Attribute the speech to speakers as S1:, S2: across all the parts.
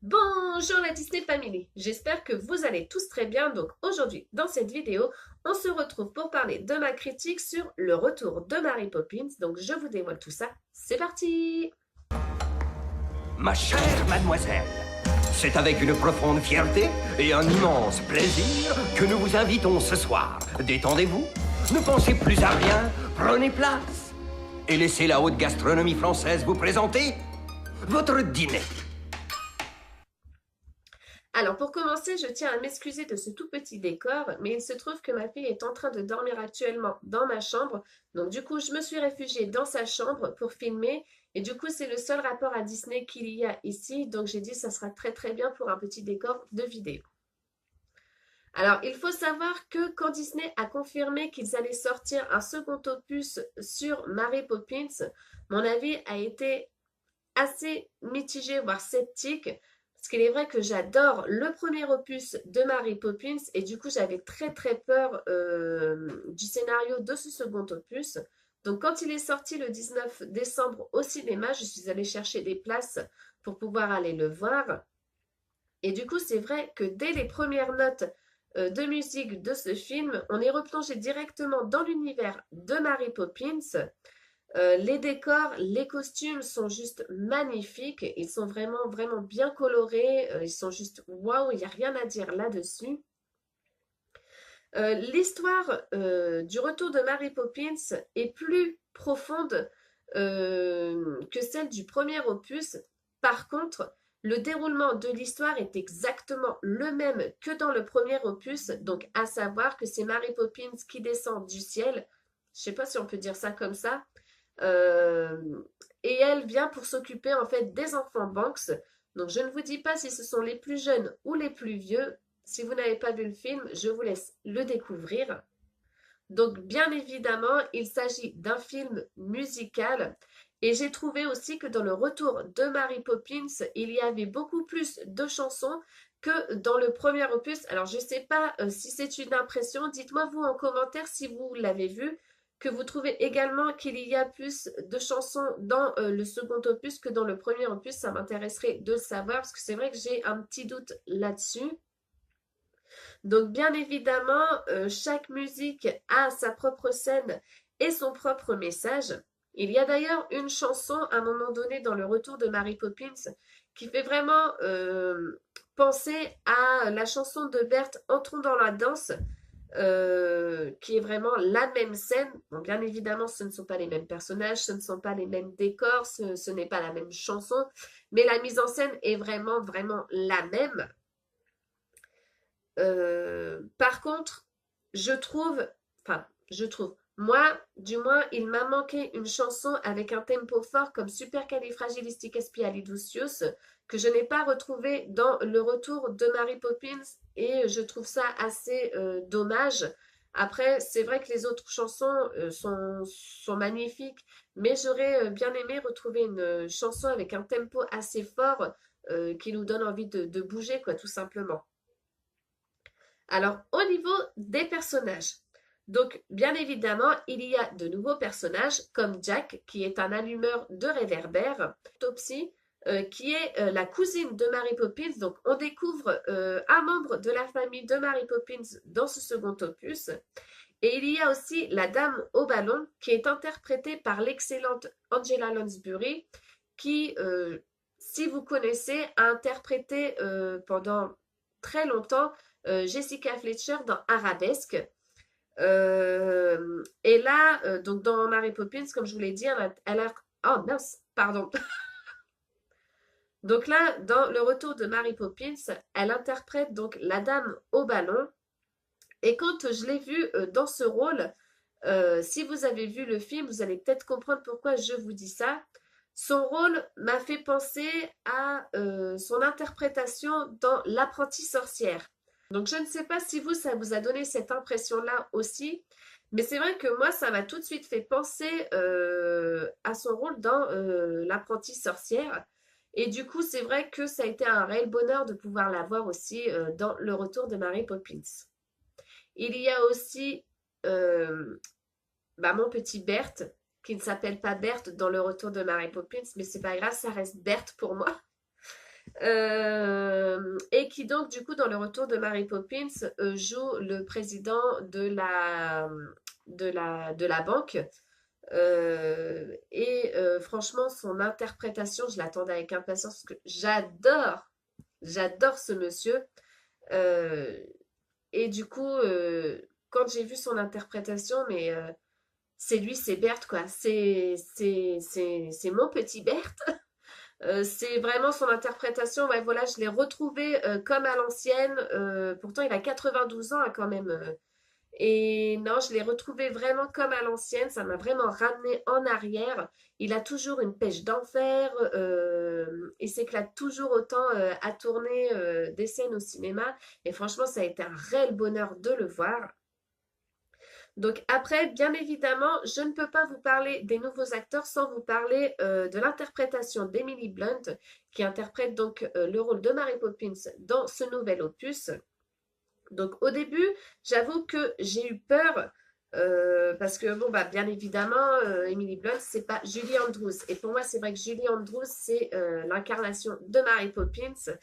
S1: Bonjour la Disney Family, j'espère que vous allez tous très bien. Donc aujourd'hui, dans cette vidéo, on se retrouve pour parler de ma critique sur le retour de Mary Poppins. Donc je vous dévoile tout ça, c'est parti!
S2: Ma chère mademoiselle, c'est avec une profonde fierté et un immense plaisir que nous vous invitons ce soir. Détendez-vous, ne pensez plus à rien, prenez place et laissez la haute gastronomie française vous présenter votre dîner.
S1: Alors pour commencer, je tiens à m'excuser de ce tout petit décor, mais il se trouve que ma fille est en train de dormir actuellement dans ma chambre. Donc du coup, je me suis réfugiée dans sa chambre pour filmer. Et du coup, c'est le seul rapport à Disney qu'il y a ici. Donc j'ai dit ça sera très très bien pour un petit décor de vidéo. Alors, il faut savoir que quand Disney a confirmé qu'ils allaient sortir un second opus sur Mary Poppins, mon avis a été assez mitigé, voire sceptique, parce qu'il est vrai que j'adore le premier opus de Mary Poppins et du coup j'avais très très peur du scénario de ce second opus. Donc quand il est sorti le 19 décembre au cinéma, je suis allée chercher des places pour pouvoir aller le voir. Et du coup c'est vrai que dès les premières notes de musique de ce film, on est replongé directement dans l'univers de Mary Poppins. Les décors, les costumes sont juste magnifiques. Ils sont vraiment, vraiment bien colorés. Ils sont juste waouh, il n'y a rien à dire là-dessus. L'histoire du retour de Mary Poppins est plus profonde que celle du premier opus. Par contre, le déroulement de l'histoire est exactement le même que dans le premier opus. Donc, à savoir que c'est Mary Poppins qui descend du ciel. Je ne sais pas si on peut dire ça comme ça. Euh, et elle vient pour s'occuper en fait des enfants Banks. Donc je ne vous dis pas si ce sont les plus jeunes ou les plus vieux. Si vous n'avez pas vu le film, je vous laisse le découvrir. Donc bien évidemment, il s'agit d'un film musical. Et j'ai trouvé aussi que dans le retour de Mary Poppins, il y avait beaucoup plus de chansons que dans le premier opus. Alors je ne sais pas si c'est une impression. Dites-moi vous en commentaire si vous l'avez vu, que vous trouvez également qu'il y a plus de chansons dans le second opus que dans le premier opus. Ça m'intéresserait de le savoir parce que c'est vrai que j'ai un petit doute là-dessus. Donc bien évidemment, chaque musique a sa propre scène et son propre message. Il y a d'ailleurs une chanson à un moment donné dans le retour de Mary Poppins qui fait vraiment penser à la chanson de Berthe Entrons dans la danse, qui est vraiment la même scène. Bon, bien évidemment, ce ne sont pas les mêmes personnages, ce ne sont pas les mêmes décors, ce n'est pas la même chanson, mais la mise en scène est vraiment, vraiment la même. Par contre, je trouve, moi, du moins, il m'a manqué une chanson avec un tempo fort comme Supercalifragilisticexpialidocious que je n'ai pas retrouvé dans le retour de Mary Poppins et je trouve ça assez dommage. Après, c'est vrai que les autres chansons sont magnifiques, mais j'aurais bien aimé retrouver une chanson avec un tempo assez fort qui nous donne envie de bouger, quoi, tout simplement. Alors, au niveau des personnages, donc bien évidemment, il y a de nouveaux personnages comme Jack, qui est un allumeur de réverbères, Topsy, qui est la cousine de Mary Poppins. Donc, on découvre un membre de la famille de Mary Poppins dans ce second opus. Et il y a aussi la dame au ballon, qui est interprétée par l'excellente Angela Lansbury, qui, si vous connaissez, a interprété pendant très longtemps Jessica Fletcher dans Arabesque. Et là, donc dans Mary Poppins, comme je vous l'ai dit, elle a... Oh mince, pardon. Donc là, dans le retour de Mary Poppins, elle interprète donc la dame au ballon. Et quand je l'ai vue dans ce rôle, si vous avez vu le film, vous allez peut-être comprendre pourquoi je vous dis ça. Son rôle m'a fait penser à son interprétation dans L'Apprentie sorcière. Donc je ne sais pas si vous, ça vous a donné cette impression-là aussi, mais c'est vrai que moi, ça m'a tout de suite fait penser à son rôle dans L'Apprentie sorcière. Et du coup, c'est vrai que ça a été un réel bonheur de pouvoir la voir aussi dans Le Retour de Mary Poppins. Il y a aussi mon petit Berthe, qui ne s'appelle pas Berthe dans Le Retour de Mary Poppins, mais c'est pas grave, ça reste Berthe pour moi. Et qui donc du coup dans le retour de Mary Poppins joue le président de la banque. Franchement, son interprétation, je l'attendais avec impatience parce que j'adore ce monsieur. Euh, et du coup, quand j'ai vu son interprétation, mais c'est lui, c'est Berthe, quoi. C'est mon petit Berthe. C'est vraiment son interprétation. Ouais, voilà, je l'ai retrouvé comme à l'ancienne. Pourtant, il a 92 ans hein, quand même. Et non, je l'ai retrouvé vraiment comme à l'ancienne. Ça m'a vraiment ramené en arrière. Il a toujours une pêche d'enfer. Il s'éclate toujours autant à tourner des scènes au cinéma. Et franchement, ça a été un réel bonheur de le voir. Donc après, bien évidemment, je ne peux pas vous parler des nouveaux acteurs sans vous parler de l'interprétation d'Emily Blunt, qui interprète donc le rôle de Mary Poppins dans ce nouvel opus. Donc au début, j'avoue que j'ai eu peur parce que bon bah bien évidemment, Emily Blunt c'est pas Julie Andrews et pour moi c'est vrai que Julie Andrews c'est l'incarnation de Mary Poppins.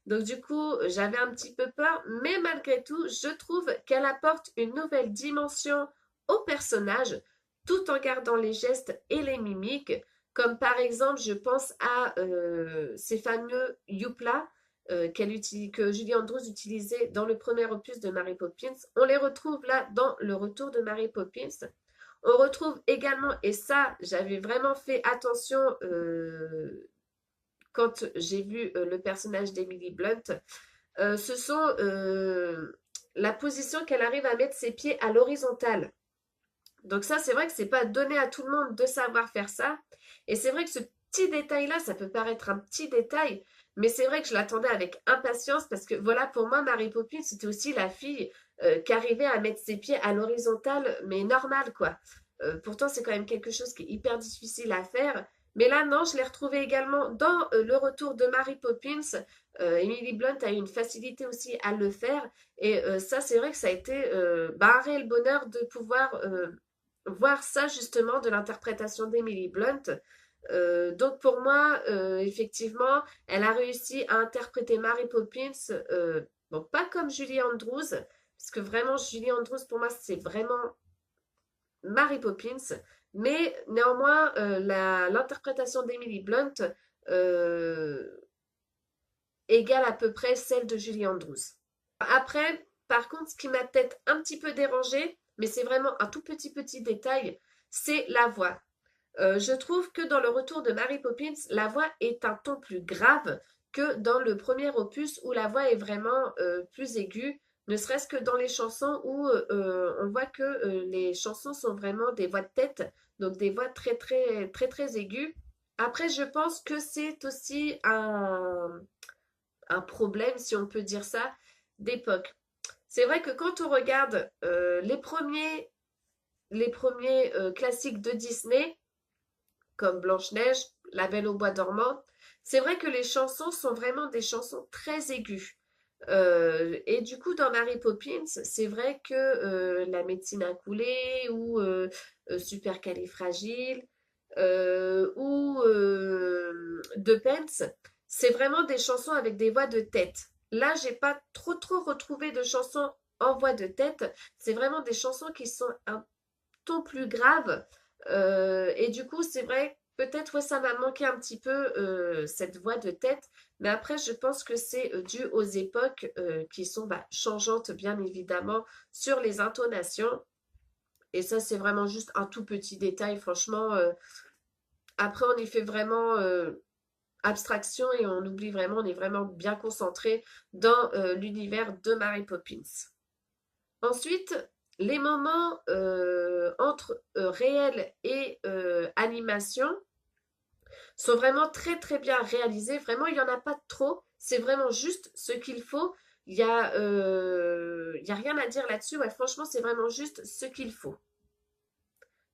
S1: Donc du coup, j'avais un petit peu peur, mais malgré tout, je trouve qu'elle apporte une nouvelle dimension au personnage, tout en gardant les gestes et les mimiques, comme par exemple, je pense à ces fameux youpla que Julie Andrews utilisait dans le premier opus de Mary Poppins. On les retrouve là dans le retour de Mary Poppins. On retrouve également, et ça, j'avais vraiment fait attention quand j'ai vu le personnage d'Emily Blunt, ce sont la position qu'elle arrive à mettre ses pieds à l'horizontale. Donc ça, c'est vrai que c'est pas donné à tout le monde de savoir faire ça. Et c'est vrai que ce petit détail-là, ça peut paraître un petit détail, mais c'est vrai que je l'attendais avec impatience parce que voilà, pour moi, Mary Poppins, c'était aussi la fille qui arrivait à mettre ses pieds à l'horizontale, mais normal, quoi. Pourtant, c'est quand même quelque chose qui est hyper difficile à faire. Mais là, non, je l'ai retrouvé également dans le retour de Mary Poppins. Emily Blunt a eu une facilité aussi à le faire. Et ça, c'est vrai que ça a été un réel bonheur de pouvoir voir ça justement de l'interprétation d'Emily Blunt. Donc pour moi, effectivement, elle a réussi à interpréter Mary Poppins, bon, pas comme Julie Andrews, parce que vraiment, Julie Andrews, pour moi, c'est vraiment Mary Poppins, mais néanmoins, l'interprétation d'Emily Blunt euh, égale à peu près celle de Julie Andrews. Après, par contre, ce qui m'a peut-être un petit peu dérangé, mais c'est vraiment un tout petit détail, c'est la voix. Je trouve que dans le retour de Mary Poppins, la voix est un ton plus grave que dans le premier opus où la voix est vraiment plus aiguë, ne serait-ce que dans les chansons où on voit que les chansons sont vraiment des voix de tête, donc des voix très aiguës. Après, je pense que c'est aussi un problème, si on peut dire ça, d'époque. C'est vrai que quand on regarde les premiers classiques de Disney, comme Blanche-Neige, La Belle au bois dormant, c'est vrai que les chansons sont vraiment des chansons très aiguës. Et du coup, dans Mary Poppins, c'est vrai que la médecine a coulé ou Supercalifragile ou De Pence, c'est vraiment des chansons avec des voix de tête. Là, j'ai pas trop retrouvé de chansons en voix de tête. C'est vraiment des chansons qui sont un ton plus grave. Et du coup, c'est vrai, peut-être ouais, ça m'a manqué un petit peu cette voix de tête. Mais après, je pense que c'est dû aux époques qui sont changeantes, bien évidemment, sur les intonations. Et ça, c'est vraiment juste un tout petit détail, franchement. Après, on y fait vraiment abstraction et on oublie vraiment, on est vraiment bien concentré dans l'univers de Mary Poppins. Ensuite, les moments entre réel et animation sont vraiment très bien réalisés. Vraiment, il n'y en a pas trop. C'est vraiment juste ce qu'il faut. Il y a rien à dire là-dessus. Ouais, franchement, c'est vraiment juste ce qu'il faut.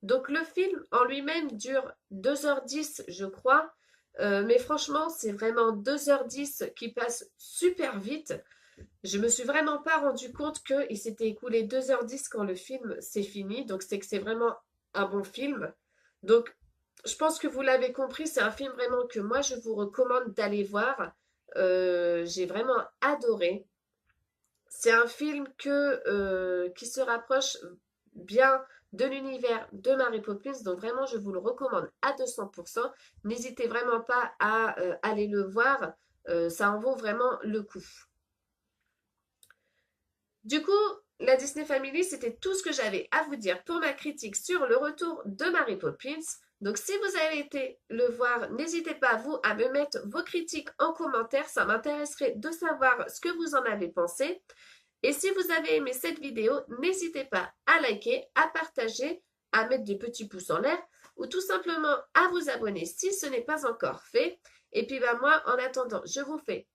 S1: Donc le film en lui-même dure 2h10, je crois. Mais franchement, c'est vraiment 2h10 qui passent super vite. Je me suis vraiment pas rendu compte qu'il s'était écoulé 2h10 quand le film s'est fini. Donc c'est que c'est vraiment un bon film. Donc je pense que vous l'avez compris, c'est un film vraiment que moi je vous recommande d'aller voir. j'ai vraiment adoré. C'est un film qui se rapproche bien de l'univers de Mary Poppins, donc vraiment je vous le recommande à 200%. N'hésitez vraiment pas à aller le voir, ça en vaut vraiment le coup. Du coup, la Disney Family, c'était tout ce que j'avais à vous dire pour ma critique sur le retour de Mary Poppins. Donc si vous avez été le voir, n'hésitez pas vous à me mettre vos critiques en commentaire, ça m'intéresserait de savoir ce que vous en avez pensé. Et si vous avez aimé cette vidéo, n'hésitez pas à liker, à partager, à mettre des petits pouces en l'air ou tout simplement à vous abonner si ce n'est pas encore fait. Et puis moi, en attendant, je vous fais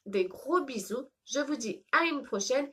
S1: des gros bisous. Je vous dis à une prochaine